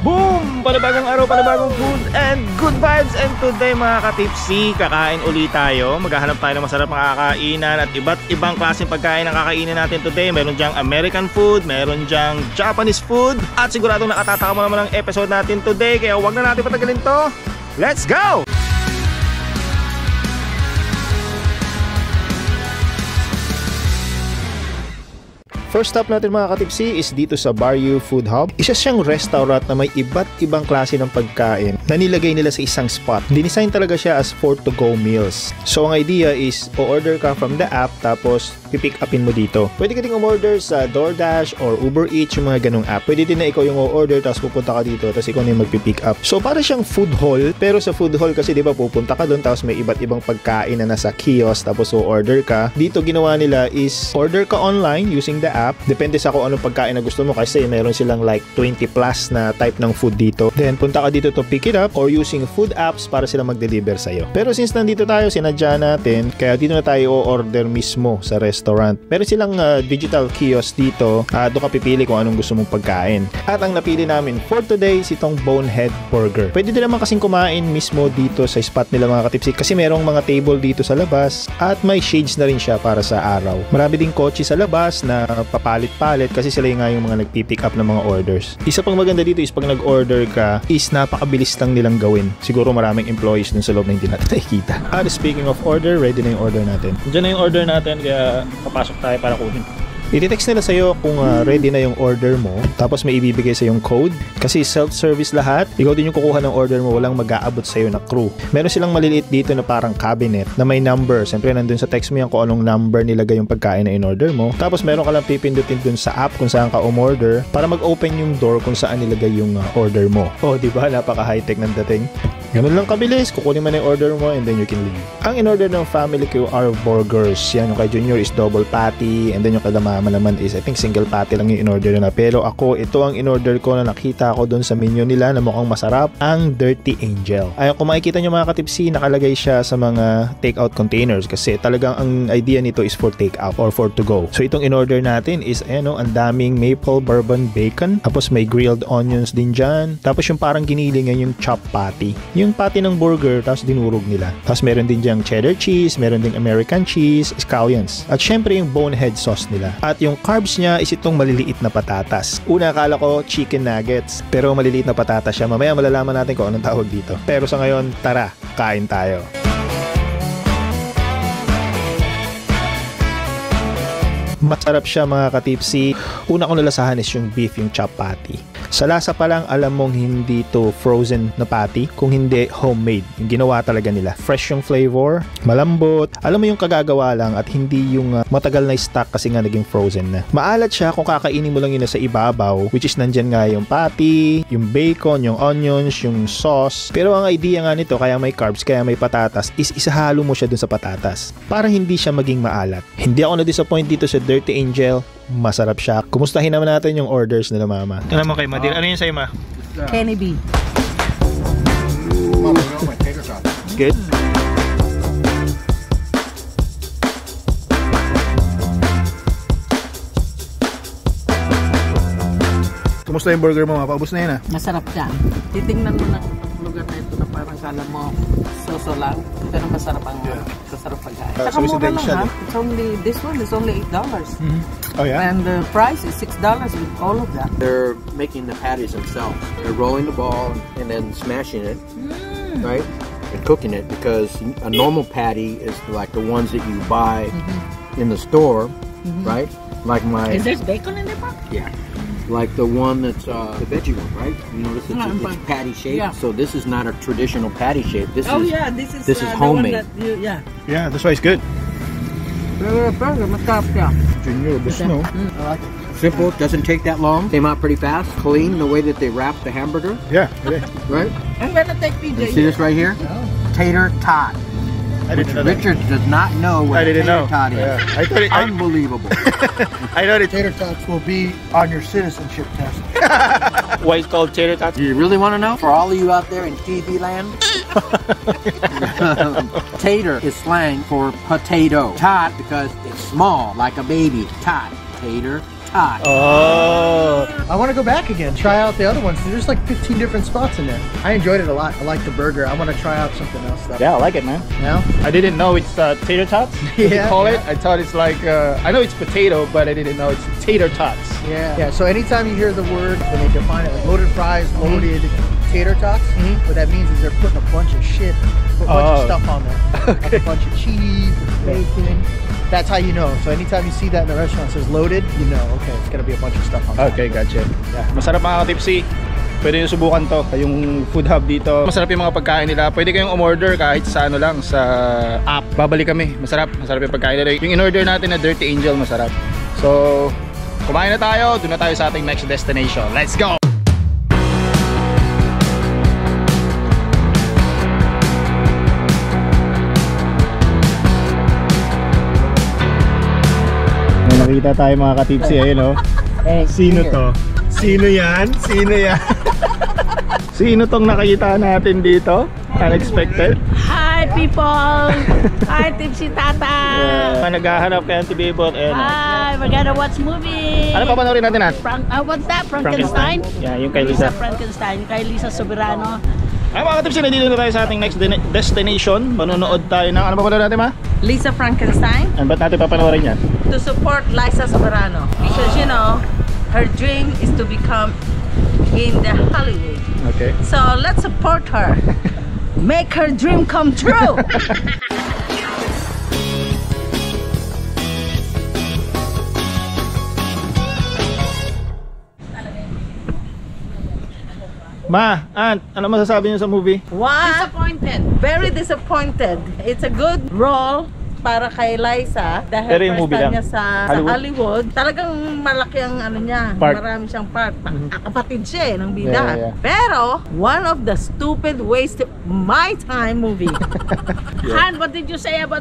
Boom! Panibagong araw, panibagong food and good vibes. And today mga katipsi, kakain ulit tayo. Maghahanap tayo ng masarap na kakainan at iba't ibang klaseng pagkain ang kakainin natin today. Meron dyang American food, meron dyang Japanese food, at siguradong nakatatama naman ang episode natin today. Kaya huwag na natin patagalin to. Let's go! First stop natin mga katipsi is dito sa Barrio Food Hub. Isa siyang restaurant na may iba't ibang klase ng pagkain na nilagay nila sa isang spot. Dinisign talaga siya as for to go meals. So ang idea is o-order ka from the app tapos pipick upin mo dito. Pwede ka ding umorder sa DoorDash or Uber Eats, yung mga ganung app. Pwede din na ikaw yung o-order tapos pupunta ka dito tapos ikaw na yung magpipick up. So para siyang food hall, pero sa food hall kasi di ba pupunta ka doon tapos may iba't ibang pagkain na nasa kiosk tapos o-order ka. Dito ginawa nila is order ka online using the app. Depende sa kung anong pagkain na gusto mo kasi meron silang like 20 plus na type ng food dito. Then punta ka dito to pick it up or using food apps para sila mag-deliver sa'yo. Pero since nandito tayo, sinadya natin, kaya dito na tayo o-order mismo sa restaurant. Meron silang digital kiosk dito. Doon ka pipili kung anong gusto mong pagkain. At ang napili namin for today is itong Bonehead Burger. Pwede din naman kasing kumain mismo dito sa spot nila mga katipsi kasi merong mga table dito sa labas at may shades na rin siya para sa araw. Marami ding kotse sa labas na papalit-palit kasi sila nga yung mga nagpipick up ng mga orders. Isa pang maganda dito is pag nag-order ka is napakabilis lang nilang gawin. Siguro maraming employees dun sa loob na hindi natin nakikita. Speaking of order, ready na yung order natin. Diyan na yung order natin kaya papasok tayo para kunin. I-text nila sa'yo kung ready na yung order mo tapos may ibibigay sa yung code kasi self-service lahat. Ikaw din yung kukuha ng order mo, walang mag-aabot sa'yo na crew. Meron silang maliliit dito na parang cabinet na may number. Siyempre nandun sa text mo yan kung anong number nilagay yung pagkain na in-order mo. Tapos meron ka lang pipindutin dun sa app kung saan ka umorder para mag-open yung door kung saan nilagay yung order mo. Oh, diba? Napaka-high-tech ng dating. Ganun lang kabilis, kukunin mo na yung order mo and then you can leave. Ang in-order ng family ko are burgers. Yan, yung kay Junior is double patty and then yung kay Mama naman is I think single patty lang yung in-order na. Pero ako, ito ang in-order ko na nakita ko doon sa menu nila na mukhang masarap, ang Dirty Angel. Ay, kung makikita nyo mga katipsi, nakalagay siya sa mga take-out containers kasi talagang ang idea nito is for take-out or for to go. So itong in-order natin is ang daming maple bourbon bacon, tapos may grilled onions din dyan, tapos yung parang ginilingan yung chop patty. Yung patty ng burger, tapos dinurog nila. Tapos meron din dyang cheddar cheese, meron din American cheese, scallions. At syempre yung bonehead sauce nila. At yung carbs niya is itong maliliit na patatas. Una akala ko chicken nuggets, pero maliliit na patatas siya. Mamaya malalaman natin kung anong tawag dito. Pero sa ngayon, tara, kain tayo. Masarap siya mga katipsi. Una kong nalasahan is yung beef, yung chop patty. Sa lasa pa lang, alam mong hindi to frozen na patty, kung hindi homemade. Yung ginawa talaga nila. Fresh yung flavor, malambot. Alam mo yung kagagawa lang at hindi yung matagal na stock kasi nga naging frozen na. Maalat siya kung kakainin mo lang yun sa ibabaw, which is nandyan nga yung patty, yung bacon, yung onions, yung sauce. Pero ang idea nga nito, kaya may carbs, kaya may patatas, is isahalo mo siya dun sa patatas para hindi siya maging maalat. Hindi ako na-disappoint dito sa Dirty Angel. Masarap siya. Kumustahin naman natin yung orders nila mama. Ito naman kay Madir. Ano yun sa'yo ma? Kenny B. Good. Kumusta yung burger mo ma? Paubos na yun ah? Masarap siya. Titingnan mo na lugar na ito na parang kala mo so lang. Pero masarap ang masarap pagkain. Saka mura lang ha. It's only, this one is only $8. Oh yeah? And the price is $6 with all of that. They're making the patties themselves. They're rolling the ball and then smashing it, right? And cooking it because a normal patty is like the ones that you buy in the store, right? Like my... Is there bacon in there, Pop? Yeah. Like the one that's the veggie one, right? You notice it's patty shape. Yeah. So this is not a traditional patty shape. This is homemade. Yeah, that's why it's good. Junior, this no. Simple, doesn't take that long. Came out pretty fast. Clean the way that they wrap the hamburger. Yeah. Right? I'm gonna take PJ. See this right here? Tater tot. Richard does not know what tater tot is. Yeah. I thought it, unbelievable. I know the Tater tots will be on your citizenship test. Why it's called tater tots? Do you really want to know? For all of you out there in TV land, tater is slang for potato. Tot because it's small, like a baby. Tot. Tater Thai. Oh. I want to go back again. Try out the other ones. There's like 15 different spots in there. I enjoyed it a lot. I like the burger. I want to try out something else though. Yeah, I like it, man. Yeah. I didn't know it's tater tots. Yeah, call yeah. it. I thought it's like I know it's potato, but I didn't know it's tater tots. Yeah. Yeah. So anytime you hear the word when they define it, like loaded fries, loaded tater tots, what that means is they're putting a bunch of shit, a bunch of stuff on there, like a bunch of cheese, bacon. That's how you know. So anytime you see that in the restaurant, it says loaded, you know, okay, it's gonna be a bunch of stuff on there. Okay, gotcha. Yeah. Masarap mga ka-tipsy. Pwede nyo subukan to. Yung food hub dito. Masarap yung mga pagkain nila. Pwede kayong umorder kahit sa ano lang, sa app. Babalik kami. Masarap. Masarap yung pagkain nila. Yung in-order natin na Dirty Angel, masarap. So, kumain na tayo. Doon na tayo sa ating next destination. Let's go! May nakita tayo mga ka-tipsy. Ayun, oh. Sino to? Sino yan? Sino yan? Sino tong nakita natin dito? Unexpected? Hi people! Hi Tipsy Tata! Naghahanap kay Auntie Bebot. Hi! We're gonna watch movie! Ano pa panoorin natin, Nat? What's that? Frankenstein? Yeah, yung kay Lisa. Frankenstein. Kay Lisa Soberano. Ay mga ka-tipsy, nandito na tayo sa ating next destination. Manonood tayo ng, ano pa panoorin natin, ma? Lisa Frankenstein. Ano ba't natin papanoorin yan? To support Liza Soberano. Because you know, her dream is to become in the Hollywood. Okay. So let's support her. Make her dream come true. Ma, Aunt, ano masasabi niyo sa movie? What? Disappointed. Very disappointed. It's a good role para kay Liza dahil Pero yung first movie time lang. niya sa Hollywood. Talagang malaki ang ano niya, Part. marami siyang part. Kapatid siya ng bida. Yeah. Pero one of the stupid waste of my time movie. Han, what did you say about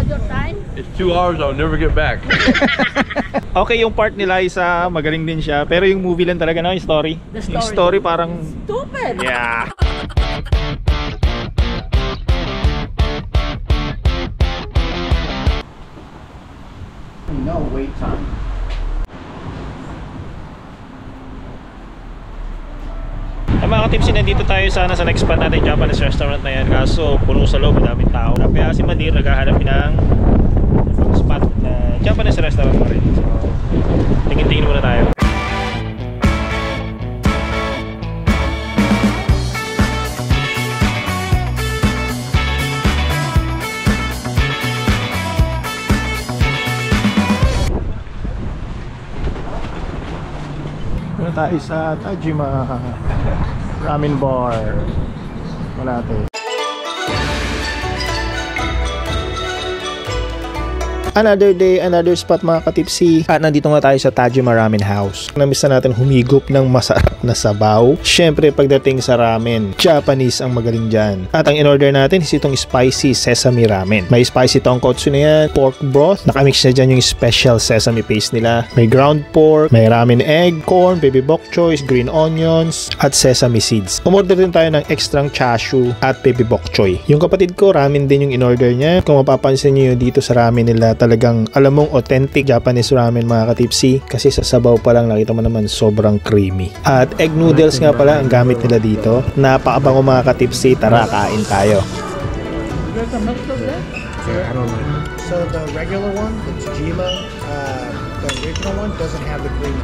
your time? It's 2 hours, I'll never get back. Okay, yung part ni Liza, magaling din siya. Pero yung movie lang talaga, no? Yung story. The Yung story. story parang... Stupid. Yeah. No wait time. Ay mga ka-tipsy, nandito tayo sana sa next spot natin, Japanese restaurant na yan. Kaso puno sa loob, madaming tao. Kaya si Madir naghahanap ng spot na Japanese restaurant pa rin. So, tingin-tingin muna tayo. Muna tayo sa Tajima Ramen Bar. Malate. Another day, another spot mga ka-tipsy. At nandito nga tayo sa Tajima Ramen House. Namiss na natin humigop ng masarap na sabaw. Syempre pagdating sa ramen, Japanese ang magaling dyan. At ang in-order natin is itong spicy sesame ramen. May spicy tonkotsu na yan, pork broth, nakamix na dyan yung special sesame paste nila. May ground pork, may ramen egg, corn, baby bok choy, green onions, at sesame seeds. Umorder din tayo ng extrang chashu at baby bok choy. Yung kapatid ko, ramen din yung in-order niya. Kung mapapansin niyo dito sa ramen nila, talagang alam mong authentic Japanese ramen mga ka-tipsy, kasi sa sabaw pa lang nakita mo naman sobrang creamy. At egg noodles nga pala ang gamit nila dito. Napakabango mga ka-tipsy. Tara, kain tayo. There's a milk of that? I don't know. So the regular one, the Tajima, the original one doesn't have the cream.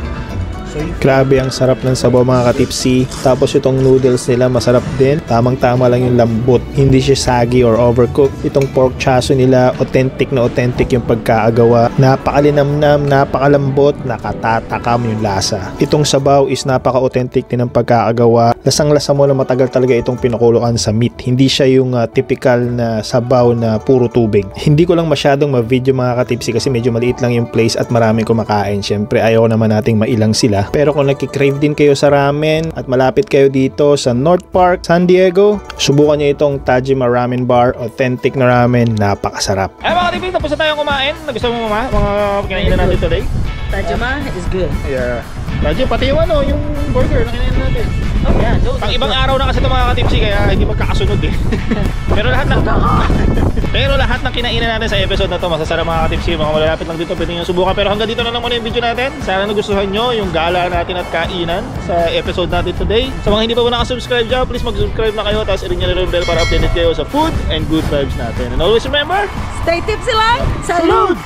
So you Grabe ang sarap ng sabaw mga ka-tipsy. Tapos itong noodles nila masarap din. Tamang-tama lang yung lambot. Hindi siya saggy or overcooked. Itong pork chaso nila, authentic na authentic yung pagkaagawa. Napakalinamnam, napakalambot, nakatatakam yung lasa. Itong sabaw is napaka-authentic din ng pagkaagawa. Lasang-lasa mo na matagal talaga itong pinakuluan sa meat. Hindi siya yung typical na sabaw na puro tubig. Hindi ko lang masyadong ma-video mga ka-tipsy kasi medyo maliit lang yung place at maraming kumakain. Syempre ayaw naman nating mailang sila. Pero kung nagki-crave din kayo sa ramen at malapit kayo dito sa North Park, San Diego, subukan nyo itong Tajima Ramen Bar. Authentic na ramen, napakasarap. Ay mga ka-tipsy, tapos na tayong kumain. Nagustuhan mo mga kinainan natin today? Tajima is good. Yeah. Tajima, pati yung yung burger na kinainan natin. Oh yeah, those Pang ibang araw na kasi ito mga ka-tipsy kaya hindi magkakasunod eh. Pero lahat ng Pero lahat ng kinainan natin sa episode na to masasarap mga katipsi. Mga malalapit lang dito, pwede nyo subukan. Pero hanggang dito na lang muna yung video natin. Sana nagustuhan nyo yung gala natin at kainan sa episode natin today. Sa mga hindi pa nakasubscribe dyan, please mag-subscribe na kayo. Tapos i-ring nyo na rin bell para updated kayo sa food and good vibes natin. And always remember, Stay tipsy lang! Salud!